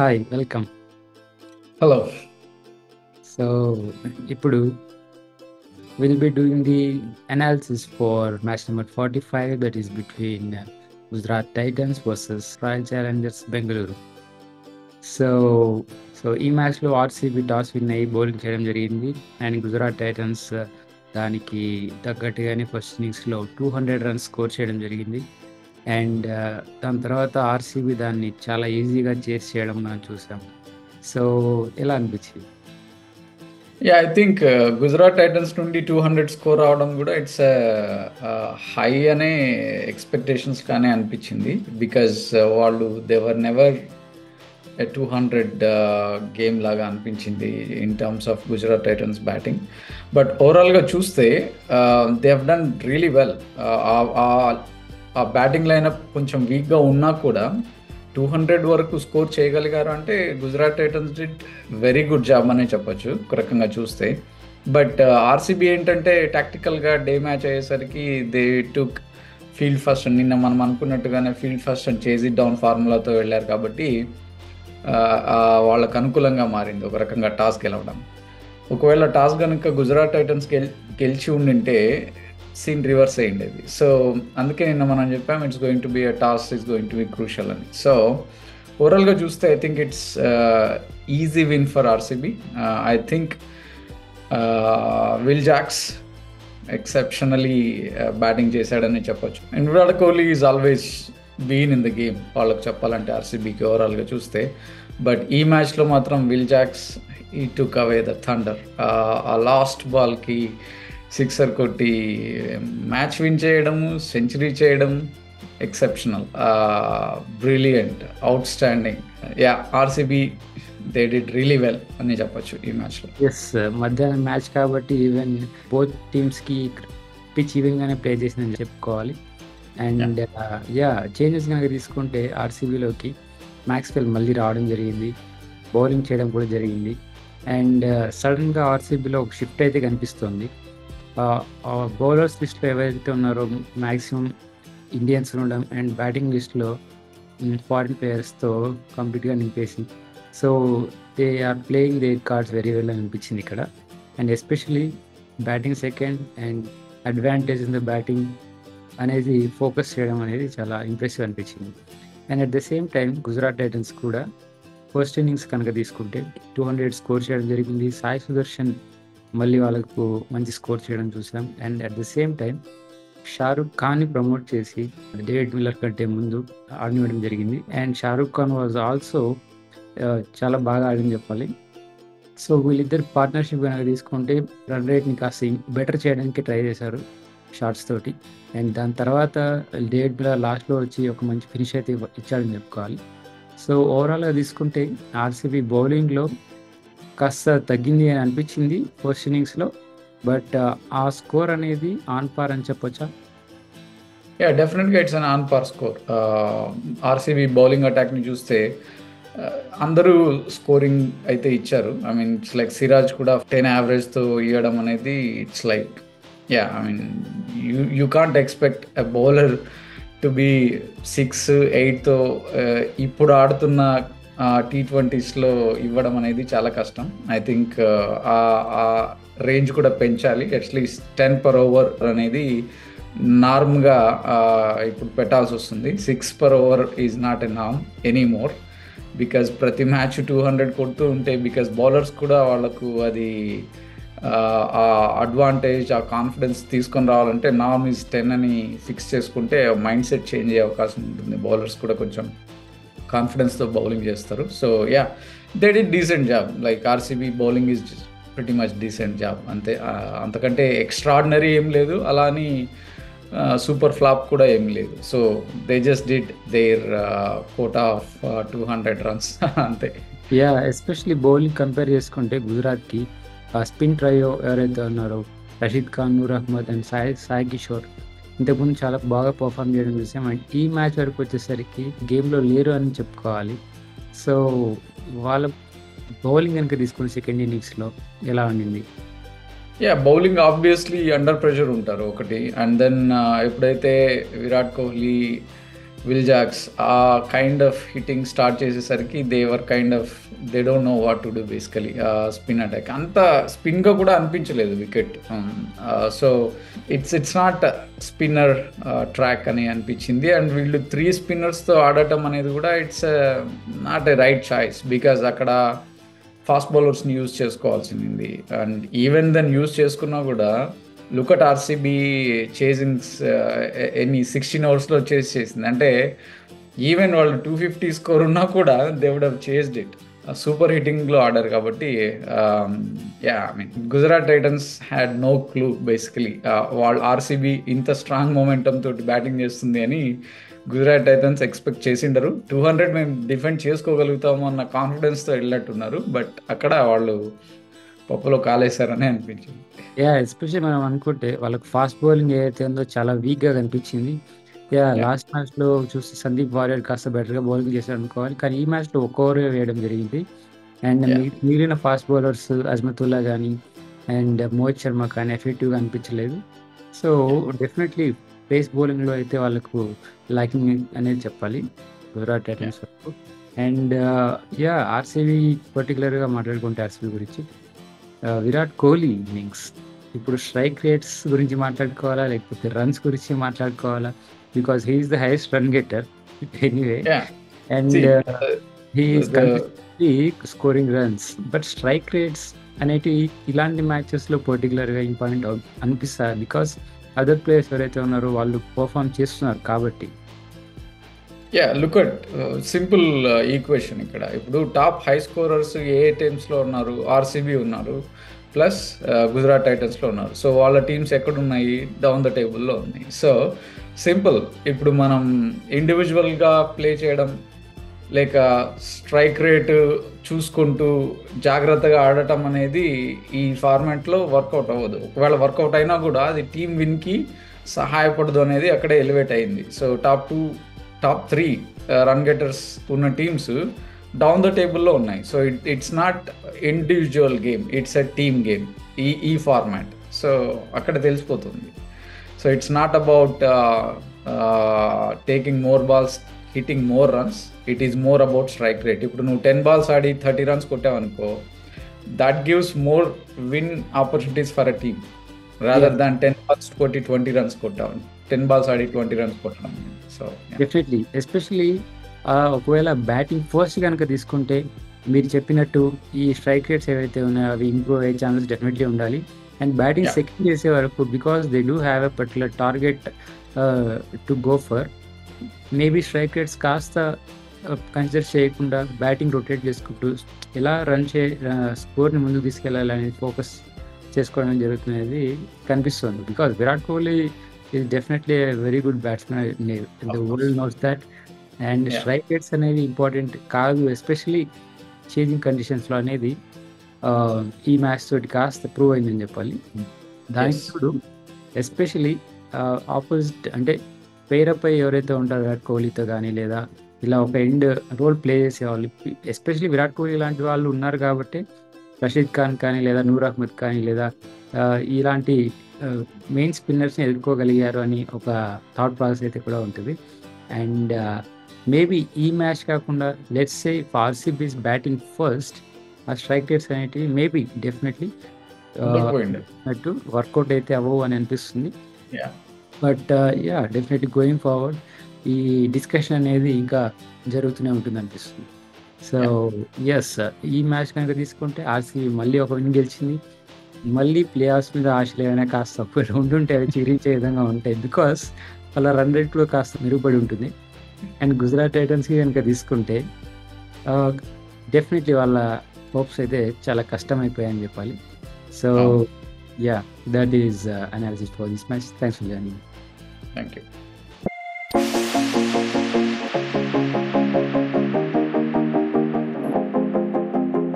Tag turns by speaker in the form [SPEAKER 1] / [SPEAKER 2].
[SPEAKER 1] Hi welcome.
[SPEAKER 2] Hello.
[SPEAKER 1] So ఇప్పుడు will be doing the analysis for match number 45 that is between Gujarat Titans versus royal Challengers Bengaluru. So so ఈ మ్యాచ్లో RCB toss win అయ్యి bowling చేయడం జరిగింది and Gujarat Titans దానికి తగ్గట్టుగానే first ఇన్నింగ్స్లో 200 runs score చేయడం జరిగింది. అండ్ దాని తర్వాత ఆర్సీబీ దాన్ని చాలా ఈజీగా చేస్ చేయడం మనం చూసాం. సో ఎలా అనిపించింది?
[SPEAKER 2] ఐ థింక్ గుజరాత్ టైటన్స్ నుండి 200 స్కోర్ అవడం కూడా ఇట్స్ హై అనే ఎక్స్పెక్టేషన్స్ కానీ అనిపించింది. బికాజ్ వాళ్ళు దేవర్ నెవర్ 200 గేమ్ లాగా అనిపించింది in terms of Gujarat Titans batting. But ఓవరాల్గా చూస్తే they have done really well. ఆ బ్యాటింగ్ లైనప్ కొంచెం వీక్గా ఉన్నా కూడా 200 వరకు స్కోర్ చేయగలిగారు అంటే Gujarat Titans did very good job అనే చెప్పొచ్చు ఒక రకంగా చూస్తే. బట్ ఆర్సీబీ ఏంటంటే టాక్టికల్గా డే మ్యాచ్ అయ్యేసరికి దే టుక్ ఫీల్డ్ ఫస్ట్. నిన్న మనం అనుకున్నట్టుగానే field first and chase it down ఫార్ములాతో వెళ్ళారు కాబట్టి వాళ్ళకు అనుకూలంగా మారింది ఒక రకంగా టాస్ గెలవడం. ఒకవేళ టాస్ కనుక గుజరాత్ టైటన్స్ గెలిచి ఉండింటే సీన్ రివర్స్ అయ్యిండేది. సో అందుకే నిన్న మనం చెప్పాం it's going to be a toss is going to be crucial అని. సో ఓవరాల్గా చూస్తే I think it's easy win for RCB. I think Will Jacks exceptionally batting చేశాడని చెప్పొచ్చు. And Virat Kohli is always been in the game వాళ్ళకి చెప్పాలంటే ఆర్సీబీకి ఓవరాల్గా చూస్తే. But ఈ మ్యాచ్లో మాత్రం విల్ జాక్స్ ఈ టుక్ అవే ద థండర్. ఆ లాస్ట్ బాల్కి సిక్సర్ కొట్టి మ్యాచ్ విన్ చేయడము, సెంచరీ చేయడం exceptional, brilliant, out standing. RCB they did really well అని చెప్పొచ్చు ఈ మ్యాచ్లో.
[SPEAKER 1] ఎస్, మధ్యాహ్నం మ్యాచ్ కాబట్టి ఈవెన్ బోత్ టీమ్స్కి పిచ్ ఈవెన్గానే ప్లే చేసిందని చెప్పుకోవాలి. అండ్ చేంజెస్ కనుక తీసుకుంటే ఆర్సీబీలోకి మ్యాక్స్వెల్ మళ్ళీ రావడం జరిగింది, బౌలింగ్ చేయడం కూడా జరిగింది. అండ్ సడన్గా ఆర్సీబీలో ఒక షిఫ్ట్ అయితే కనిపిస్తుంది. బౌలర్స్ లిస్ట్లో ఎవరైతే ఉన్నారో మ్యాక్సిమం ఇండియన్స్ ఉండడం అండ్ బ్యాటింగ్ లిస్ట్లో ఫారిన్ ప్లేయర్స్తో కంప్లీట్గా నింపేసి so they are playing their cards very well అని అనిపించింది ఇక్కడ. And especially batting second and advantage in the batting అనేది ఫోకస్ చేయడం అనేది చాలా ఇంప్రెసివ్ అనిపించింది. And at the same time Gujarat Titans కూడా ఫస్ట్ ఇన్నింగ్స్ కనుక తీసుకుంటే 200 స్కోర్ చేయడం జరిగింది. సాయి సుదర్శన్ మళ్ళీ వాళ్ళకు మంచి స్కోర్ చేయడం చూసాం. And at the same time Shahrukh ఖాన్ని ప్రమోట్ చేసి డేవిడ్ మిల్లర్ కంటే ముందు ఆడనివ్వడం జరిగింది. And Shahrukh Khan was also చాలా బాగా ఆడని చెప్పాలి. సో వీళ్ళిద్దరు పార్ట్నర్షిప్ కనుక తీసుకుంటే రన్ రేట్ని కాస్త బెటర్ చేయడానికి ట్రై చేశారు షార్ట్స్ తోటి. అండ్ దాని తర్వాత డేవిడ్ మిల్లర్ లాస్ట్లో వచ్చి ఒక మంచి ఫినిష్ అయితే ఇచ్చాడని చెప్పుకోవాలి. సో ఓవరాల్గా తీసుకుంటే ఆర్సీబీ బౌలింగ్లో కాస్త తగ్గింది అని అనిపించింది ఫస్ట్ ఇన్నింగ్స్లో. బట్ ఆ స్కోర్ అనేది ఆన్ పార్ అని చెప్పొచ్చా?
[SPEAKER 2] డెఫినెట్గా it's an on par score. RCB bowling అటాక్ని చూస్తే అందరూ స్కోరింగ్ అయితే ఇచ్చారు. I mean it's like Siraj కూడా 10 యావరేజ్తో ఇవ్వడం అనేది it's like I mean you can't expect a bowler to be 6-8తో ఇప్పుడు ఆడుతున్న T20స్లో ఇవ్వడం అనేది చాలా కష్టం. ఐ థింక్ ఆ రేంజ్ కూడా పెంచాలి. అట్లీస్ట్ 10 per over అనేది నార్మ్గా ఇప్పుడు పెట్టాల్సి వస్తుంది. 6 per over is not a norm anymore. Because ప్రతి మ్యాచ్ 200 కొడుతూ ఉంటే బికాజ్ బౌలర్స్ కూడా వాళ్ళకు అది ఆ అడ్వాంటేజ్, ఆ కాన్ఫిడెన్స్ తీసుకొని రావాలంటే నార్మ్ ఈజ్ 10 అని ఫిక్స్ చేసుకుంటే మైండ్ సెట్ చేంజ్ అయ్యే అవకాశం ఉంటుంది. బౌలర్స్ కూడా కొంచెం కాన్ఫిడెన్స్తో బౌలింగ్ చేస్తారు. So they did decent job. Like RCB bowling is pretty much decent job అంతే. అంతకంటే ఎక్స్ట్రాడినరీ ఏం లేదు, అలా అని సూపర్ ఫ్లాప్ కూడా ఏం లేదు. So they just did their quota of 200 runs అంతే.
[SPEAKER 1] ఎస్పెషలీ బౌలింగ్ కంపేర్ చేసుకుంటే గుజరాత్కి స్పిన్ ట్రయో ఎవరైతే ఉన్నారో రషీద్ ఖాన్, నూర్ అహ్మద్ అండ్ సాయి కిషోర్ ఇంతకుముందు చాలా బాగా పర్ఫామ్ చేయడం చూసాం. అండ్ ఈ మ్యాచ్ వరకు వచ్చేసరికి గేమ్లో లేరు అని చెప్పుకోవాలి. సో వాళ్ళ బౌలింగ్ కనుక తీసుకుని సెకండ్ ఇన్నింగ్స్లో ఎలా ఉండింది?
[SPEAKER 2] బౌలింగ్ ఆబ్వియస్లీ అండర్ ప్రెషర్ ఉంటారు ఒకటి. అండ్ దెన్ ఎప్పుడైతే విరాట్ కోహ్లీ విల్ జాక్స్ ఆ కైండ్ ఆఫ్ హిట్టింగ్ స్టార్ట్ చేసేసరికి they don't know what to do basically spin attack అంత స్పిన్గా కూడా అనిపించలేదు wicket. So it's not spinner track అని అనిపించింది. అండ్ వీళ్ళు 3 స్పిన్నర్స్తో ఆడటం అనేది కూడా it's not a right choice, because అక్కడ ఫాస్ట్ బౌలర్స్ని యూజ్ చేసుకోవాల్సింది. అండ్ ఈవెన్ దెన్ యూజ్ చేసుకున్నా కూడా లుక్ అట్ ఆర్సీబీ చేసింగ్స్ ఎన్ని 16 ఓవర్స్లో చేసింది. అంటే ఈవెన్ వాళ్ళు 250 స్కోర్ ఉన్నా కూడా they would have chased it. Super హిట్టింగ్లో ఆడారు కాబట్టి Gujarat Titans had no clue basically. వాళ్ళు ఆర్సీబీ ఇంత స్ట్రాంగ్ మొమెంటమ్ తోటి బ్యాటింగ్ చేస్తుంది అని గుజరాత్ టైటన్స్ ఎక్స్పెక్ట్ చేసిండరు. 200 మేము డిఫెండ్ చేసుకోగలుగుతాము అన్న కాన్ఫిడెన్స్తో వెళ్ళినట్టున్నారు. బట్ అక్కడ వాళ్ళు పప్పులో కాలేశారని అనిపించింది.
[SPEAKER 1] ఎస్పెషల్లీ మనం అనుకుంటే వాళ్ళకి ఫాస్ట్ బౌలింగ్ ఏదైతే ఉందో చాలా వీక్గా కనిపించింది. లాస్ట్ మ్యాచ్లో చూస్తే సందీప్ వారియర్ కాస్త బెటర్గా బౌలింగ్ చేశారు అనుకోవాలి, కానీ ఈ మ్యాచ్లో 1 ఓవర్ వేయడం జరిగింది. అండ్ మిగిలిన ఫాస్ట్ బౌలర్స్ అజ్మతుల్లా కానీ అండ్ మోహిత్ శర్మ కానీ ఎఫెక్టివ్గా అనిపించలేదు. సో డెఫినెట్లీ పేస్ బౌలింగ్లో అయితే వాళ్ళకు లాకింగ్ అనేది చెప్పాలి గుజరాత్ టైటన్స్ వరకు. అండ్ ఆర్సీబీ పర్టికులర్గా మాట్లాడుకుంటే ఆర్సీబీ గురించి విరాట్ కోహ్లీ ఇన్నింగ్స్, ఇప్పుడు స్ట్రైక్ రేట్స్ గురించి మాట్లాడుకోవాలా లేకపోతే రన్స్ గురించి మాట్లాడుకోవాలా? Because he's the highest run getter anyway, and he's consistently scoring runs. But strike rates అనేటివి ఇలాంటి మ్యాచెస్లో పర్టికులర్గా ఇంపార్టెంట్ అనిపిస్తారు, బికాస్ అదర్ ప్లేయర్స్ ఎవరైతే ఉన్నారో వాళ్ళు పర్ఫామ్ చేస్తున్నారు కాబట్టి.
[SPEAKER 2] లుక్ అట్ సింపుల్ ఈక్వేషన్ ఇక్కడ. ఇప్పుడు టాప్ హై స్కోరర్స్ ఏ టీమ్స్లో ఉన్నారు? ఆర్సీబీ ఉన్నారు, ప్లస్ గుజరాత్ టైటన్స్లో ఉన్నారు. సో వాళ్ళ టీమ్స్ ఎక్కడున్నాయి? డౌన్ ద టేబుల్లో ఉన్నాయి. సో సింపుల్, ఇప్పుడు మనం ఇండివిజువల్గా ప్లే చేయడం లేక స్ట్రైక్ రేటు చూసుకుంటూ జాగ్రత్తగా ఆడటం అనేది ఈ ఫార్మాట్లో వర్కౌట్ అవ్వదు. ఒకవేళ వర్కౌట్ అయినా కూడా అది టీమ్ విన్కి సహాయపడదు అనేది అక్కడే ఎలివేట్ అయింది. సో టాప్ 3 రన్ గెటర్స్ ఉన్న టీమ్స్ డౌన్ ద టేబుల్లో ఉన్నాయి. So it's not individual game, it's a team game ఈ ఫార్మాట్. సో అక్కడ తెలిసిపోతుంది. So it's not about taking more balls, hitting more runs, it is more about strike rate. ఇప్పుడు నువ్వు 10 balls ఆడి 30 runs కొట్టావనుకో, that gives more win opportunities for a team rather than 10 balls కొట్టి 20 runs కొట్టావు. 10 balls ఆడి 20 runs కొట్టడం. So
[SPEAKER 1] definitely especially ఒకవేళ batting first కనుక తీసుకుంటే మీరు చెప్పినట్టు ఈ స్ట్రైక్ రేట్స్ ఏవైతే ఉన్నాయో అవి ఇంప్రూవ్ అయ్యే ఛాన్సెస్ డెఫినెట్లీ ఉండాలి. అండ్ బ్యాటింగ్ సెకండ్ చేసే వరకు, because they do have a particular target to go for, maybe strike rates కాస్త కన్సిడర్ చేయకుండా బ్యాటింగ్ రొటేట్ చేసుకుంటూ ఎలా స్కోర్ని ముందుకు తీసుకెళ్ళాలనేది ఫోకస్ చేసుకోవడం జరుగుతున్నది కనిపిస్తుంది. Because Virat Kohli is definitely very good batsmen, the world knows that. And strike rates అనేవి ఇంపార్టెంట్ కాదు, ఎస్పెషలీ చేంజింగ్ కండిషన్స్లో అనేది ఈ మ్యాచ్ తోటి కాస్త ప్రూవ్ అయిందని చెప్పాలి. దానికి ఇప్పుడు ఎస్పెషలీ ఆపోజిట్ అంటే పేరప్ అయ్యి ఎవరైతే ఉంటారో విరాట్ కోహ్లీతో కానీ లేదా ఇలా ఒక ఎండ్ రోల్ ప్లే చేసేవాళ్ళు, ఎస్పెషలీ విరాట్ కోహ్లీ లాంటి వాళ్ళు ఉన్నారు కాబట్టి రషీద్ ఖాన్ కానీ లేదా నూర్ అహ్మద్ కానీ లేదా ఇలాంటి మెయిన్ స్పిన్నర్స్ని ఎదుర్కోగలిగారు అని ఒక థాట్ ప్రాసెస్ అయితే కూడా ఉంటుంది. అండ్ మేబీ ఈ మ్యాచ్ కాకుండా let's say RCB's batting first, ఆ స్ట్రైక్ రేట్స్ అనేటివి మేబీ డెఫినెట్లీ వర్కౌట్ అయితే అవ్వవు అని అనిపిస్తుంది. బట్ డెఫినెట్లీ గోయింగ్ ఫార్వర్డ్ ఈ డిస్కషన్ అనేది ఇంకా జరుగుతూనే ఉంటుంది అనిపిస్తుంది. సో ఎస్, ఈ మ్యాచ్ కనుక తీసుకుంటే ఆర్సీబీ మళ్ళీ ఒక విన్ గెలిచింది. మళ్ళీ ప్లే ఆఫ్స్ మీద ఆశలు ఏమైనా కాస్త ఉండుంటే అవి చిరించే విధంగా ఉంటాయి, బికాస్ వాళ్ళ రన్ రేట్ కూడా కాస్త మెరుగుపడి ఉంటుంది. అండ్ గుజరాత్ టైటన్స్కి కనుక తీసుకుంటే డెఫినెట్లీ వాళ్ళ హోప్స్ అయితే చాలా కష్టమైపోయాయని చెప్పాలి. So that is analysis for this match. Thanks for joining.
[SPEAKER 2] Thank you.